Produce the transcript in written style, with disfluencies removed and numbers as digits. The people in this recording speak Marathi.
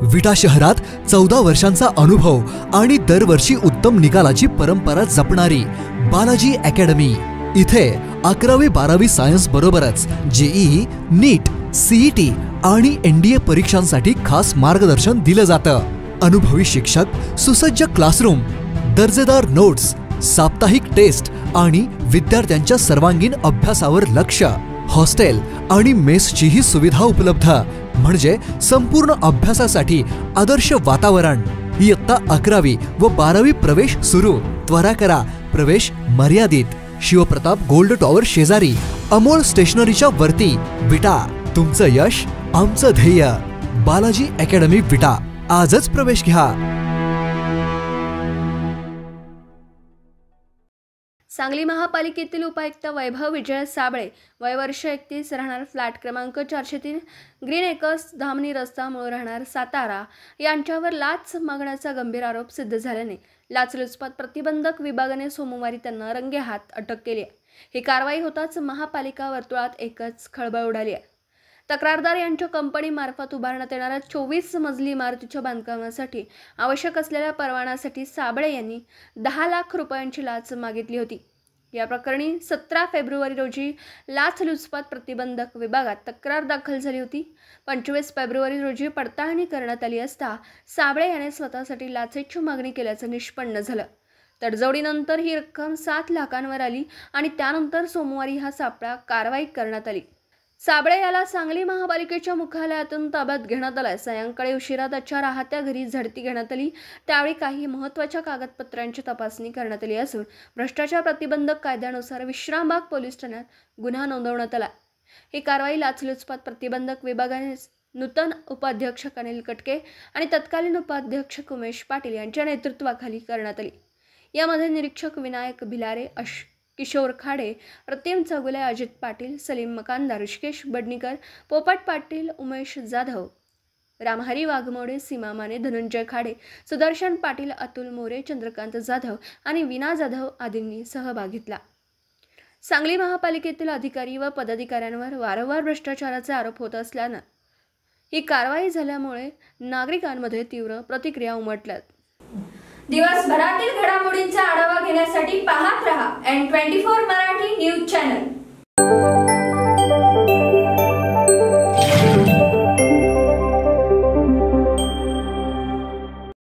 विटा शहरात 14 वर्षांचा अनुभव आणि दरवर्षी उत्तम निकालाची परंपरा जपणारी बालाजी अकॅडमी। इथे 11वी-12वी सायन्स बरोबरच जेईई, नीट, सीईटी आणि एनडीए परीक्षांसाठी खास मार्गदर्शन दिलं जातं। अनुभवी शिक्षक, सुसज्ज क्लासरूम, दर्जेदार नोट्स, साप्ताहिक टेस्ट आणि विद्यार्थ्यांच्या सर्वांगीण अभ्यासावर लक्ष। हॉस्टेल आणि मेसचीही सुविधा उपलब्ध, म्हणजे संपूर्ण अभ्यासासाठी आदर्श वातावरण। इयत्ता 11वी व 12वी प्रवेश सुरू। त्वरा करा, प्रवेश मर्यादित। शिवप्रताप गोल्ड टॉवर शेजारी, अमोल स्टेशनरीच्या वरती, विटा। तुमचं यश आमचं ध्येय। बालाजी अकॅडमी विटा, आजच प्रवेश घ्या। सांगली महापालिकेतील उपायुक्त वैभव विजय साबळे, वय वर्ष 31, राहणार फ्लॅट क्रमांक 403, ग्रीन एकर्स, धामणी रस्ता, मूळ राहणार सातारा, यांच्यावर लाच मागण्याचा गंभीर आरोप सिद्ध झाल्याने लाचलुचपत प्रतिबंधक विभागाने सोमवारी त्यांना रंगेहात अटक केली आहे। ही कारवाई होताच महापालिका वर्तुळात एकच खळबळ उडाली आहे। तक्रारदार यांच्या कंपनीमार्फत उभारण्यात येणाऱ्या 24 मजली इमारतीच्या बांधकामासाठी आवश्यक असलेल्या परवान्यासाठी साबळे यांनी 10 लाख रुपयांची लाच मागितली होती। या प्रकरणी 17 फेब्रुवारी रोजी लाचलुचपत प्रतिबंधक विभागात तक्रार दाखल झाली होती। 25 फेब्रुवारी रोजी पडताळणी करण्यात आली असता साबळे याने स्वतःसाठी लाचेची मागणी केल्याचं निष्पन्न झालं। तडजोडीनंतर ही रक्कम 7 लाखांवर आली आणि त्यानंतर सोमवारी हा सापळा कारवाई करण्यात आली। साबळे याला सांगली महापालिकेच्या मुख्यालयातून ताब्यात घेण्यात आलं। सायंकाळी उशिरा त्याच्या राहत्या घरी झडती घेण्यात आली। त्यावेळी काही महत्त्वाच्या कागदपत्रांची तपासणी करण्यात आली असून भ्रष्टाचार प्रतिबंधक कायद्यानुसार विश्रामबाग पोलीस ठाण्यात गुन्हा नोंदवण्यात आला। ही कारवाई लाचलुचपत प्रतिबंधक विभागाने नूतन उपाध्यक्ष अनिल कटके आणि तत्कालीन उपाध्यक्ष उमेश पाटील यांच्या नेतृत्वाखाली करण्यात आली। यामध्ये निरीक्षक विनायक भिलारे, किशोर खाडे, प्रतिम चौगुले, अजित पाटील, सलीम मकानदार, ऋषिकेश बडनीकर, पोपट पाटील, उमेश जाधव, रामहरी वाघमोडे, सीमा माने, धनंजय खाडे, सुदर्शन पाटील, अतुल मोरे, चंद्रकांत जाधव आणि विना जाधव आदींनी सहभाग घेतला। सांगली महापालिकेतील अधिकारी व पदाधिकाऱ्यांवर वारंवार भ्रष्टाचाराचे आरोप होत असल्यानं ही कारवाई झाल्यामुळे नागरिकांमध्ये तीव्र प्रतिक्रिया उमटल्यात। दिवसभरातील घडामोडींचा आढावा घेण्यासाठी पाहत रहा N24 मराठी न्यूज चॅनल।